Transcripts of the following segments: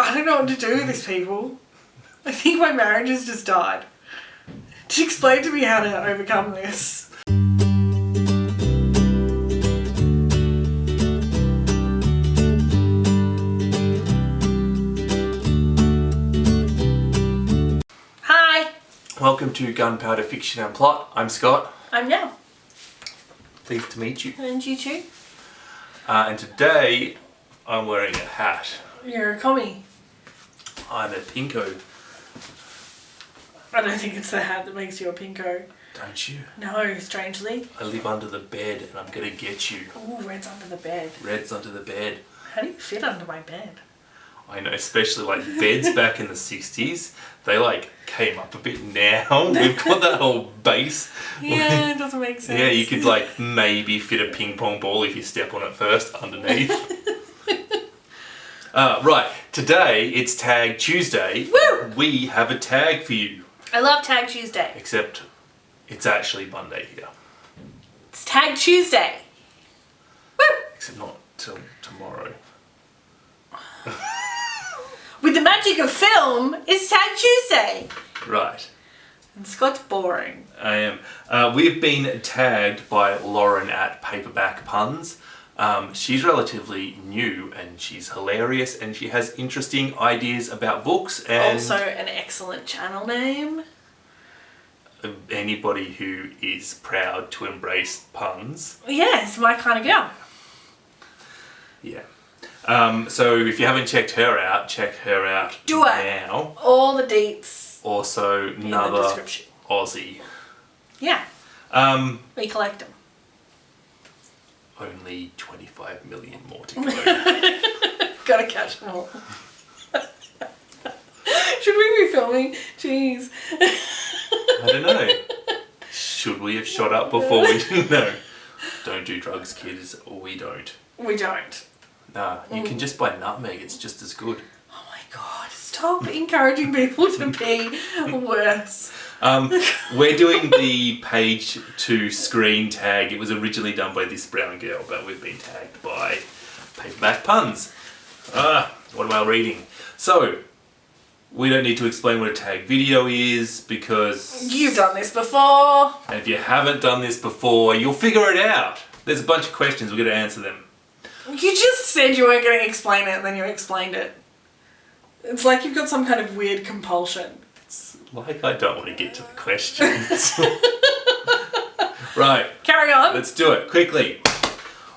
I don't know what to do with these people. I think my marriage has just died. Just explain to me how to overcome this. Hi. Welcome to Gunpowder Fiction and Plot. I'm Scott. I'm Nelle. Pleased to meet you. And you too. And today I'm wearing a hat. You're a commie. I'm a pinko. I don't think it's the hat that makes you a pinko. Don't you? No, strangely. I live under the bed and I'm gonna get you. Ooh, red's under the bed. Red's under the bed. How do you fit under my bed? I know, especially like beds back in the 60s. They like came up a bit now. We've got that whole base. Yeah, it doesn't make sense. Yeah, you could like maybe fit a ping pong ball if you step on it first underneath. Right, today it's Tag Tuesday. Woo! We have a tag for you. I love Tag Tuesday. Except it's actually Monday here. It's Tag Tuesday. Woo! Except not till tomorrow. With the magic of film, it's Tag Tuesday. Right. And Scott's boring. I am. We've been tagged by Lauren at Paperback Puns. She's relatively new and she's hilarious and she has interesting ideas about books and Also an excellent channel name. anybody who is proud to embrace puns. Yeah, it's my kind of girl. Yeah. So if you haven't checked her out, check her out Do it. now. All the deets Also in the another description. Aussie. Yeah, we collect them. Only 25 million more to go. Gotta catch them all. Should we be filming? Jeez. I don't know. Should we have shot up before we... No. Don't do drugs, kids. We don't. We don't. Nah, you can just buy nutmeg. It's just as good. Oh my god, stop encouraging people to be worse. We're doing the page to screen tag. It was originally done by this brown girl, but we've been tagged by Paperback Puns. What am I reading? So, we don't need to explain what a tag video is because... You've done this before. And if you haven't done this before, you'll figure it out. There's a bunch of questions. We're going to answer them. You just said you weren't going to explain it and then you explained it. It's like you've got some kind of weird compulsion. It's like I don't want to get to the questions. Right. Carry on. Let's do it. Quickly.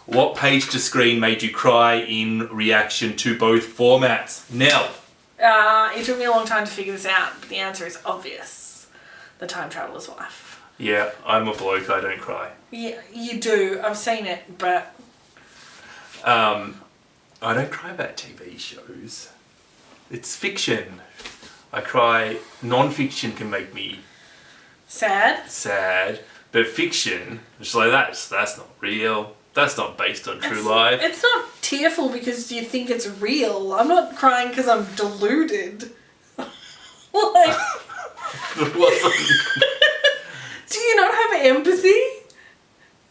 What page to screen made you cry in reaction to both formats? Nelle. It took me a long time to figure this out, but the answer is obvious. The Time Traveler's Wife. Yeah, I'm a bloke. I don't cry. Yeah, you do. I've seen it, but... I don't cry about TV shows. It's fiction. I cry. Non-fiction can make me sad, but fiction, it's like that's not real. That's not based on true life. It's not tearful because you think it's real. I'm not crying because I'm deluded. Like, do you not have empathy?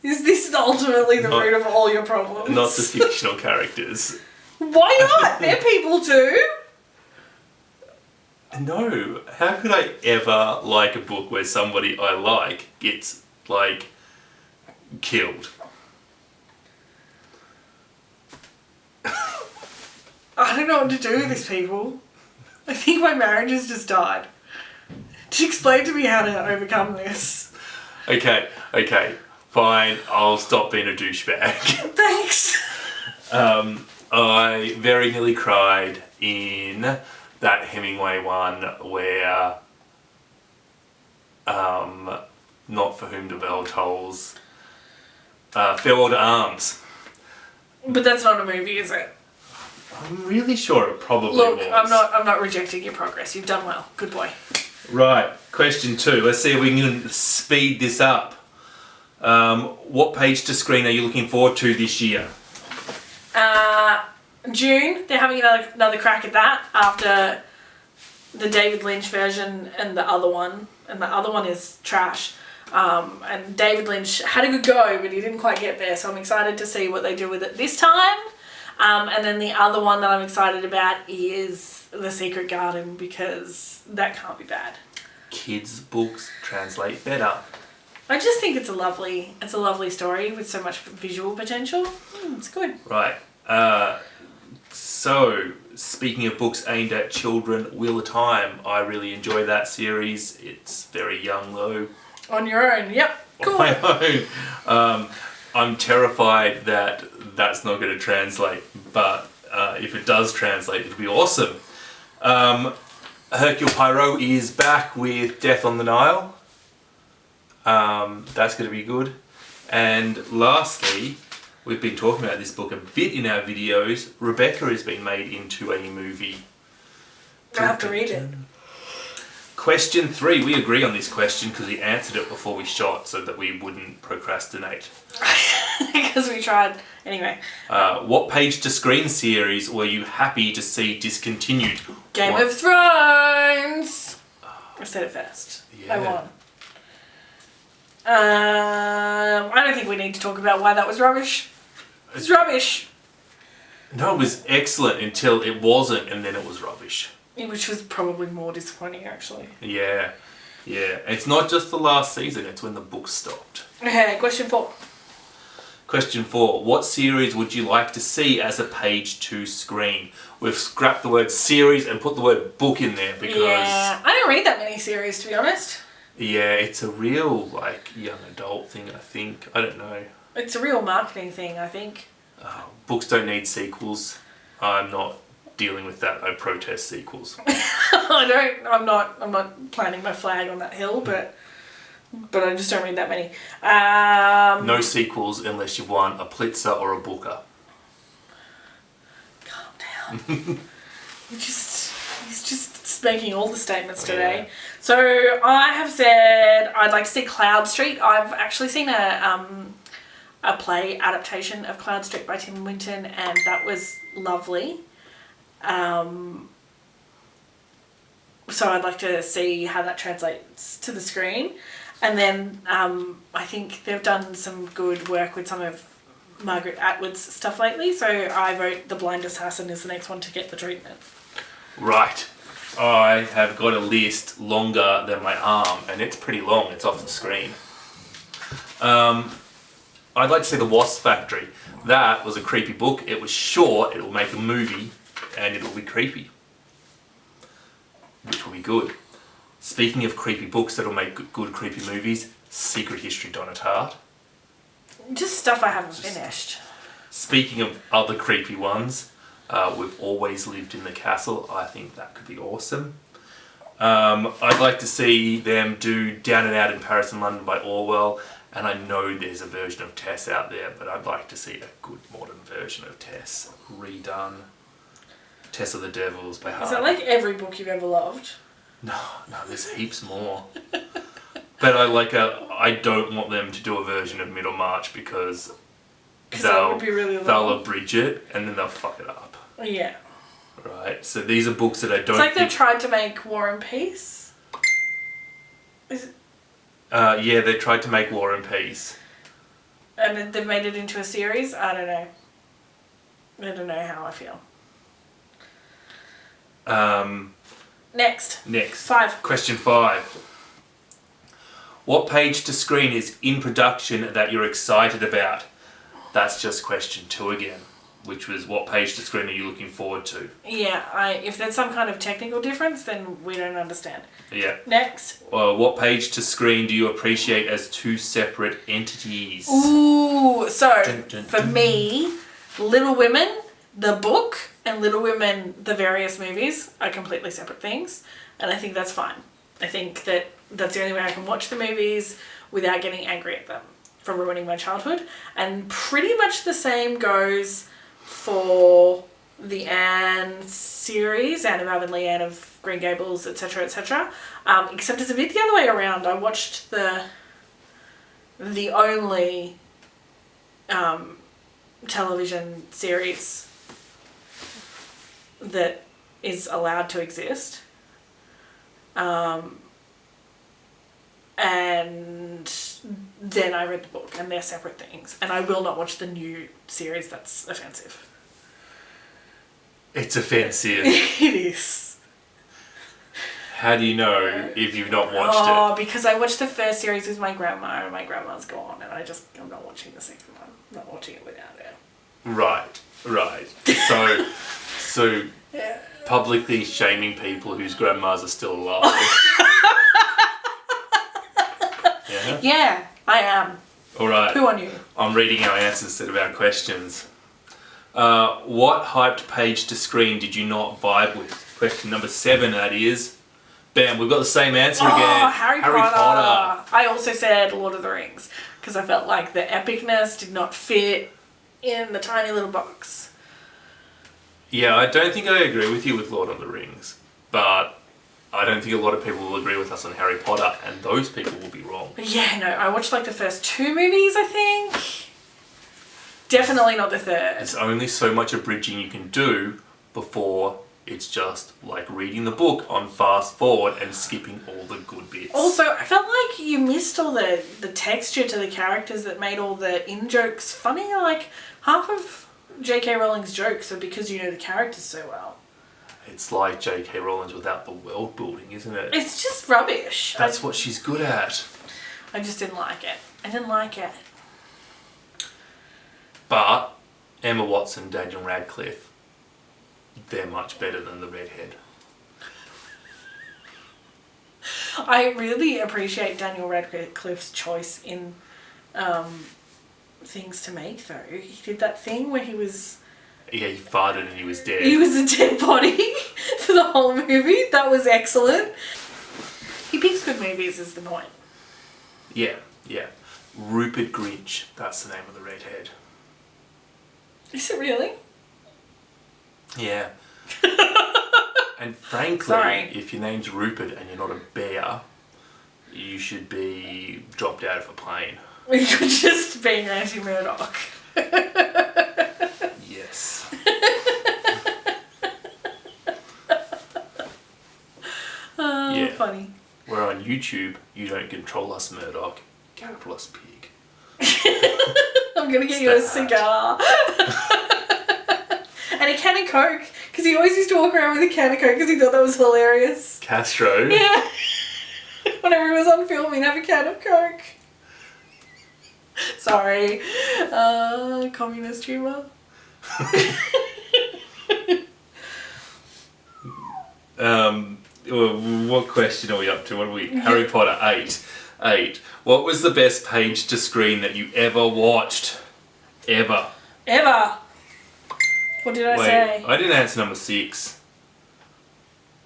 Is this ultimately the root of all your problems? Not the fictional characters. Why not? They're people too. No. How could I ever like a book where somebody I like gets, like, killed? I don't know what to do with these people. I think my marriage has just died. Just explain to me how to overcome this. Okay. Fine. I'll stop being a douchebag. Thanks. I very nearly cried in that Hemingway one where Not For Whom the Bell Tolls, Farewell to Arms. But that's not a movie, is it? I'm really sure it probably Look, was. I'm not rejecting your progress. You've done well. Good boy. Right, question 2. Let's see if we can speed this up. What page to screen are you looking forward to this year? June. They're having another crack at that after the David Lynch version and the other one. And the other one is trash. And David Lynch had a good go, but he didn't quite get there. So I'm excited to see what they do with it this time. And then the other one that I'm excited about is The Secret Garden, because that can't be bad. Kids' books translate better. I just think it's a lovely story with so much visual potential. It's good. Right. So, speaking of books aimed at children, Wheel of Time. I really enjoy that series. It's very young though. On your own, yep. Cool. On my own. I'm terrified that that's not going to translate, but if it does translate, it'll be awesome. Hercule Poirot is back with Death on the Nile. That's going to be good. And lastly, we've been talking about this book a bit in our videos. Rebecca has been made into a movie. I have to read it. Question 3. We agree on this question because we answered it before we shot so that we wouldn't procrastinate. Because we tried. Anyway. What page to screen series were you happy to see discontinued? Game of Thrones! I said it first. Yeah. I won. I don't think we need to talk about why that was rubbish. It's rubbish. No, it was excellent until it wasn't, and then it was rubbish. Which was probably more disappointing, actually. Yeah. It's not just the last season, it's when the book stopped. Okay, question 4. Question 4. What series would you like to see as a page to screen? We've scrapped the word series and put the word book in there because... Yeah, I don't read that many series, to be honest. Yeah, it's a real, young adult thing, I think. I don't know. It's a real marketing thing, I think. Books don't need sequels. I'm not dealing with that. I protest sequels. I'm not planting my flag on that hill, but I just don't read that many. No sequels unless you've won a Pulitzer or a Booker. Calm down. He's just making all the statements today. Yeah. So I have said I'd like to see Cloud Street. I've actually seen a play adaptation of Cloud Street by Tim Winton, and that was lovely. So I'd like to see how that translates to the screen. And then I think they've done some good work with some of Margaret Atwood's stuff lately, so I vote The Blind Assassin is the next one to get the treatment. Right. I have got a list longer than my arm, and it's pretty long. It's off the screen. I'd like to see The Wasp Factory. That was a creepy book. It was short. It will make a movie, and it will be creepy, which will be good. Speaking of creepy books that will make good creepy movies, Secret History Donna Tartt. Just stuff I haven't finished. Speaking of other creepy ones, We've Always Lived in the Castle. I think that could be awesome. I'd like to see them do Down and Out in Paris and London by Orwell, and I know there's a version of Tess out there, but I'd like to see a good modern version of Tess redone. Tess of the Devils by Hart. Is that like every book you've ever loved? No, there's heaps more. But I don't want them to do a version of Middlemarch because that would be really long. They'll abridge it and then they'll fuck it up. Yeah. Right, so these are books that I don't. It's like they've tried to make War and Peace. Is it? Yeah, they tried to make War and Peace. And they've made it into a series? I don't know. I don't know how I feel. Next. 5. Question 5. What page to screen is in production that you're excited about? That's just question 2 again, which was what page to screen are you looking forward to? Yeah, if there's some kind of technical difference, then we don't understand. Yeah. Next. What page to screen do you appreciate as 2 separate entities? Ooh, so for dun. me, Little Women, the book, and Little Women, the various movies are completely separate things, and I think that's fine. I think that's the only way I can watch the movies without getting angry at them for ruining my childhood. And pretty much the same goes for the Anne series, Anne of Avonlea, Anne of Green Gables, etc., etc. Except it's a bit the other way around. I watched the only television series that is allowed to exist. And then I read the book, and they're separate things. And I will not watch the new series. That's offensive. It's offensive. It is. How do you know if you've not watched Oh, because I watched the first series with my grandma and my grandma's gone and I'm not watching the second one. I'm not watching it without her. Right. So Yeah. publicly shaming people whose grandmas are still alive. Yeah? Yeah, I am. Alright. Who on you? I'm reading our answers instead of our questions. What hyped page to screen did you not vibe with? Question number 7, that is. Bam, we've got the same answer again. Harry Potter. I also said Lord of the Rings because I felt like the epicness did not fit in the tiny little box. Yeah, I don't think I agree with you with Lord of the Rings, but I don't think a lot of people will agree with us on Harry Potter, and those people will be wrong. Yeah, no, I watched like the first 2 movies, I think. Definitely not the third. There's only so much abridging you can do before it's just like reading the book on fast forward and skipping all the good bits. Also, I felt like you missed all the texture to the characters that made all the in-jokes funny. Like, half of J.K. Rowling's jokes are because you know the characters so well. It's like J.K. Rowling without the world building, isn't it? It's just rubbish. That's what she's good at. I just didn't like it. I didn't like it. But Emma Watson, Daniel Radcliffe, they're much better than the redhead. I really appreciate Daniel Radcliffe's choice in things to make, though. He did that thing where he was... Yeah, he farted and he was dead. He was a dead body for the whole movie. That was excellent. He picks good movies is the point. Yeah. Rupert Grinch, that's the name of the redhead. Is it really? Yeah. And frankly, Sorry. if your name's Rupert and you're not a bear, you should be dropped out of a plane. You're just being anti-Murdoch. Yes. Oh, funny. We're on YouTube. You don't control us, Murdoch. Capital us, pig. I'm going to get you a cigar. And a can of Coke. Because he always used to walk around with a can of Coke because he thought that was hilarious. Castro. Yeah. Whenever he was on film, he'd have a can of Coke. Sorry. Communist humour. What question are we up to? What are we? Harry Potter 8. What was the best page to screen that you ever watched? Ever. What did I say? I didn't answer number 6.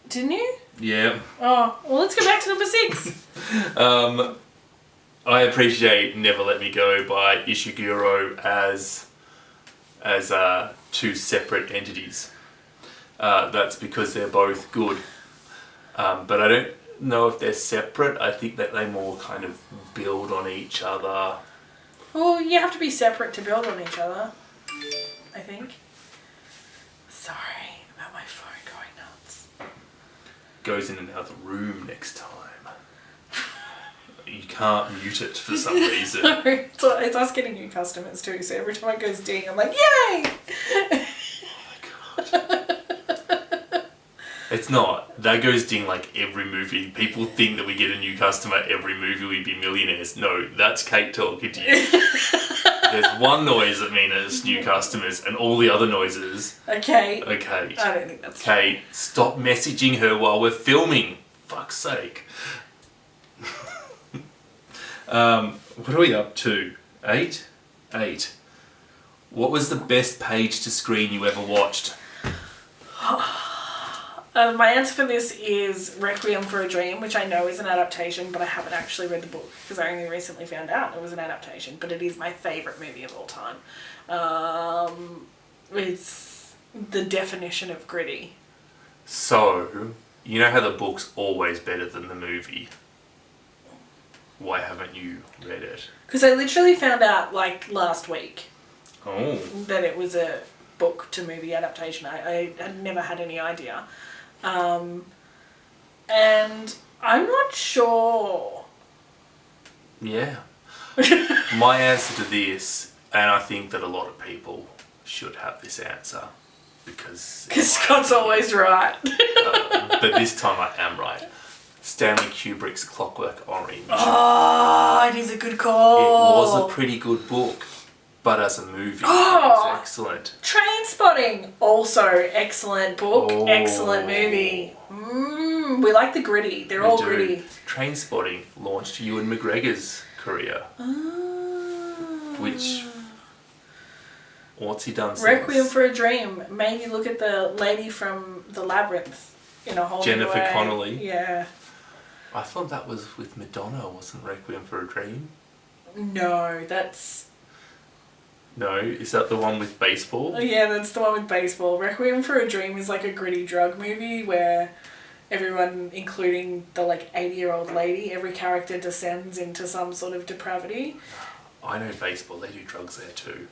Didn't you? Yeah. Oh, well, let's go back to number 6. I appreciate Never Let Me Go by Ishiguro as 2 separate entities. That's because they're both good. But I don't know if they're separate. I think that they more kind of build on each other. Well, you have to be separate to build on each other, I think. Sorry about my phone going nuts. Goes in another room next time. You can't mute it for some reason. It's us getting new customers too, so every time it goes ding, I'm like, yay! Oh my god. It's not. That goes ding like every movie. People think that we get a new customer every movie, we'd be millionaires. No, that's Kate talking to you. There's one noise that means new customers, and all the other noises. Okay. Okay. I don't think that's Kate, stop messaging her while we're filming. Fuck's sake. What are we up to? 8? What was the best page to screen you ever watched? My answer for this is Requiem for a Dream, which I know is an adaptation, but I haven't actually read the book because I only recently found out it was an adaptation, but it is my favourite movie of all time. It's the definition of gritty. So, you know how the book's always better than the movie? Why haven't you read it? Because I literally found out, like, last week Oh. that it was a book to movie adaptation. I had never had any idea. And I'm not sure. Yeah. My answer to this, and I think that a lot of people should have this answer, because Scott's always right. but this time I am right. Stanley Kubrick's Clockwork Orange. Oh, it is a good call. It was a pretty good book, but as a movie, it was excellent. Trainspotting, also excellent book, excellent movie. We like the gritty. They're all gritty. Trainspotting launched Ewan McGregor's career. Which, what's he done since? Requiem for a Dream made me look at the lady from The Labyrinth in a whole new way. Jennifer Connelly. Yeah. I thought that was with Madonna, wasn't Requiem for a Dream? No, that's... No, is that the one with baseball? Yeah, that's the one with baseball. Requiem for a Dream is like a gritty drug movie where everyone, including the like 80-year-old lady, every character descends into some sort of depravity. I know baseball, they do drugs there too.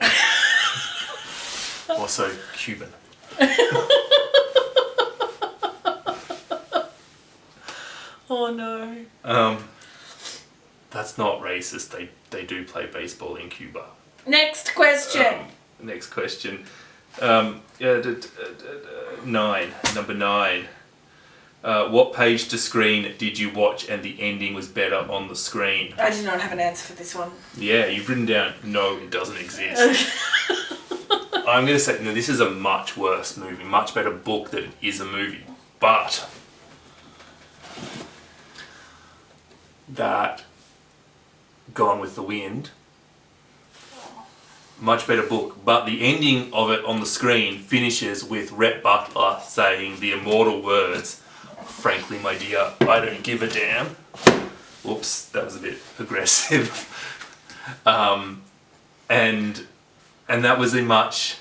Also Cuban. Oh no. That's not racist. They do play baseball in Cuba. Next question. Next question. Number 9. What page to screen did you watch and the ending was better on the screen? I did not have an answer for this one. Yeah, you've written down, no, it doesn't exist. I'm going to say, no, this is a much worse movie, much better book than it is a movie. But that Gone with the Wind, much better book, but the ending of it on the screen finishes with Rhett Butler saying the immortal words, "Frankly, my dear, I don't give a damn." Whoops, that was a bit aggressive. And that was a much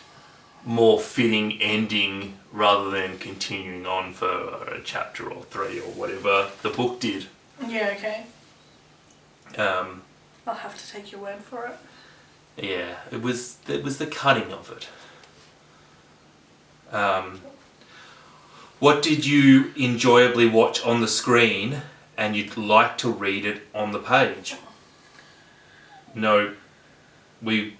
more fitting ending rather than continuing on for a chapter or 3 or whatever the book did. Yeah, okay. I'll have to take your word for it. Yeah, it was the cutting of it. What did you enjoyably watch on the screen and you'd like to read it on the page? No, we've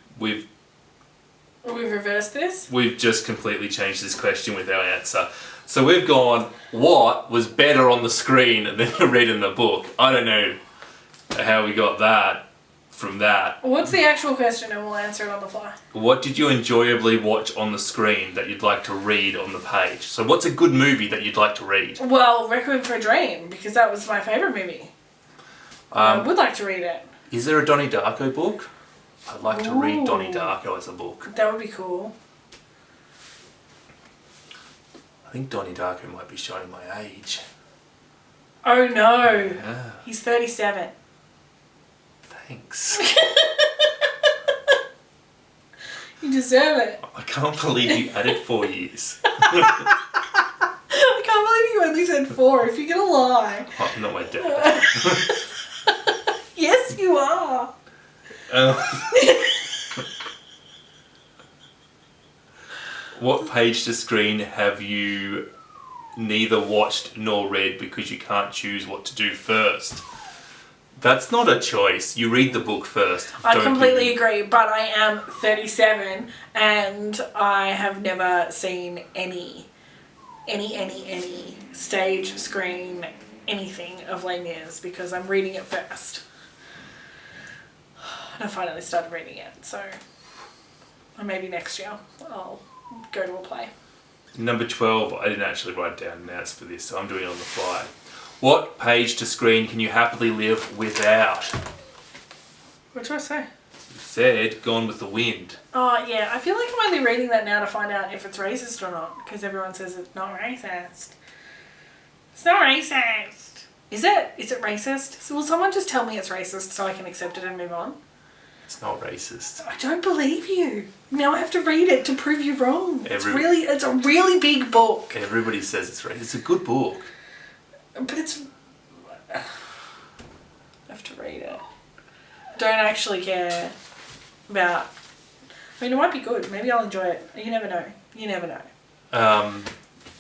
reversed this? We've just completely changed this question with our answer. So we've gone, what was better on the screen than to read in the book? I don't know how we got that from that. What's the actual question and we'll answer it on the fly? What did you enjoyably watch on the screen that you'd like to read on the page? So what's a good movie that you'd like to read? Well, Requiem for a Dream, because that was my favourite movie. I would like to read it. Is there a Donnie Darko book? I'd like to read Donnie Darko as a book. That would be cool. I think Donnie Darko might be showing my age. Oh no. Yeah. He's 37. Thanks. You deserve it. I can't believe you added 4 years. I can't believe you only said 4. If you're gonna lie. Oh, not my dad. Yes, you are. What page to screen have you neither watched nor read because you can't choose what to do first? That's not a choice. You read the book first. I completely agree, but I am 37 and I have never seen any stage, screen, anything of Les Mis because I'm reading it first. And I finally started reading it, so maybe next year I'll go to a play. Number 12, I didn't actually write down an answer for this, so I'm doing it on the fly. What page to screen can you happily live without? What did I say? You said Gone with the Wind. Oh, yeah. I feel like I'm only reading that now to find out if it's racist or not, because everyone says it's not racist. It's not racist. Is it? Is it racist? So will someone just tell me it's racist so I can accept it and move on? It's not racist. I don't believe you. Now I have to read it to prove you wrong. It's a really big book. Everybody says it's racist. It's a good book. But it's... I have to read it. Don't actually care about... I mean, it might be good. Maybe I'll enjoy it. You never know. You never know.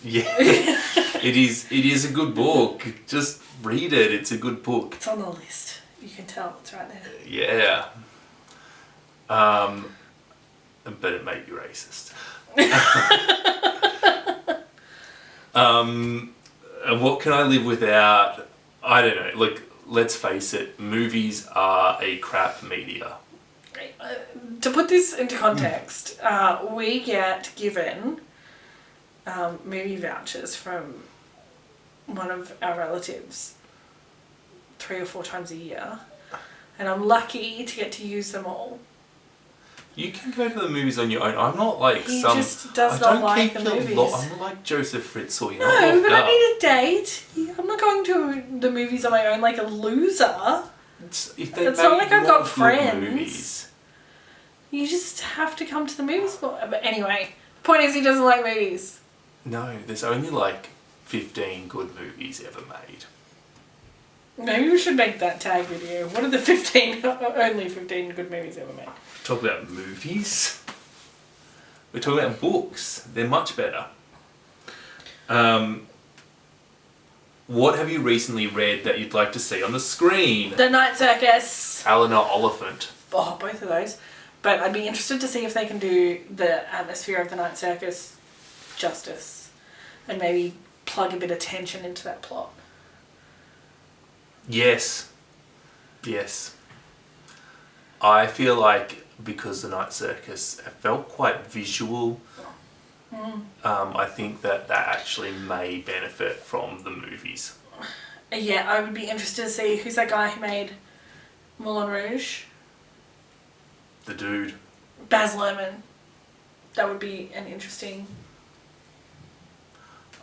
Yeah. It is a good book. Just read it. It's a good book. It's on the list. You can tell. It's right there. Yeah. But it may be racist. And what can I live without? I don't know. Like, let's face it, movies are a crap media. To put this into context, we get given movie vouchers from one of our relatives 3 or 4 times a year, and I'm lucky to get to use them all. You can go to the movies on your own. I'm not like He some. just does I not don't like keep the your movies. I'm not like Joseph Fritzl. You're No, not locked but up. I need a date. I'm not going to the movies on my own like a loser. If they It's not make like I've more got good friends. movies. You just have to come to the movies. But anyway, the point is he doesn't like movies. No, there's only like 15 good movies ever made. Maybe we should make that tag video. What are the 15, only 15 good movies ever made? Talk about movies. We're talking about books. They're much better. What have you recently read that you'd like to see on the screen? The Night Circus. Eleanor Oliphant. Oh, both of those. But I'd be interested to see if they can do the atmosphere of the Night Circus justice. And maybe plug a bit of tension into that plot. Yes. Yes. I feel like because the Night Circus felt quite visual, I think that actually may benefit from the movies. Yeah, I would be interested to see who's that guy who made Moulin Rouge? The dude. Baz Luhrmann. That would be an interesting...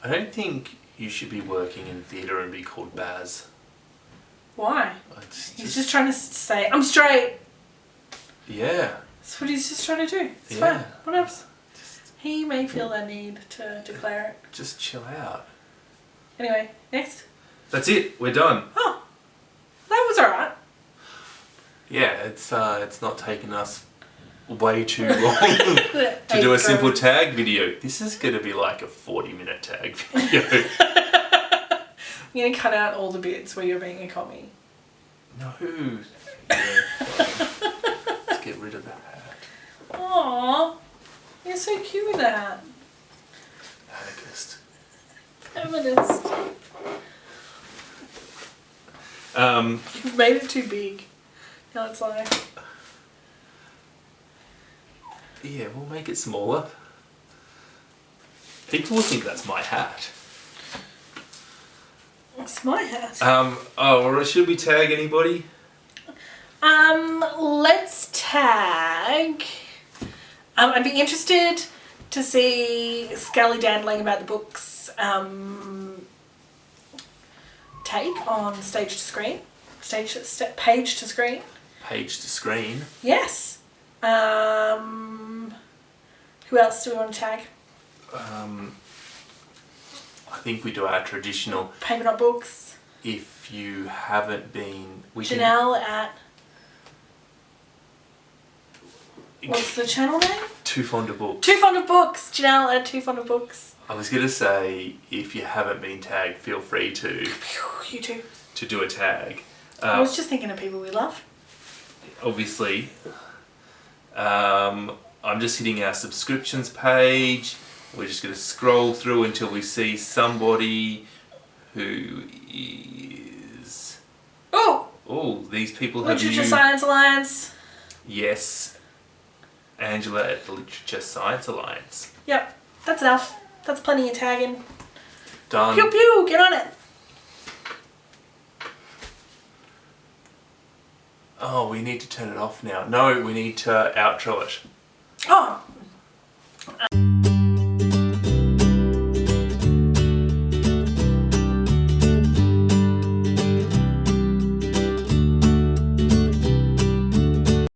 I don't think you should be working in theatre and be called Baz. Why? It's He's just trying to say, I'm straight. Yeah. That's what he's just trying to do. It's Yeah. fine. What else? He may feel the need to declare it. Just chill out. Anyway, next. That's it. We're done. Oh, that was alright. Yeah, it's not taken us way too long to do a simple tag video. This is going to be like a 40-minute tag video. I'm going to cut out all the bits where you're being a commie. No. Yeah, fine. Let's get rid of that hat. Aww, you're so cute with that. Anarchist. Feminist. You've made it too big. Now it's like... Yeah, we'll make it smaller. People will think that's my hat. It's my hat. Or should we tag anybody? Let's tag... I'd be interested to see Scully Dandling about the book's take on stage to screen. Page to screen. Page to screen. Yes. Who else do we want to tag? I think we do our traditional. Paper Not Books. If you haven't been, Janelle at... What's the channel name? Too Fond of Books. Too Fond of Books. Janelle at Too Fond of Books. I was going to say, if you haven't been tagged, feel free to You too. do a tag. I was just thinking of people we love. Obviously, I'm just hitting our subscriptions page. We're just going to scroll through until we see somebody who is... Oh, these people have Literature new... Science Alliance. Yes. Angela at the Literature Science Alliance. Yep, that's enough. That's plenty of tagging. Done. Pew pew, get on it. Oh, we need to turn it off now. No, we need to outro it. Oh,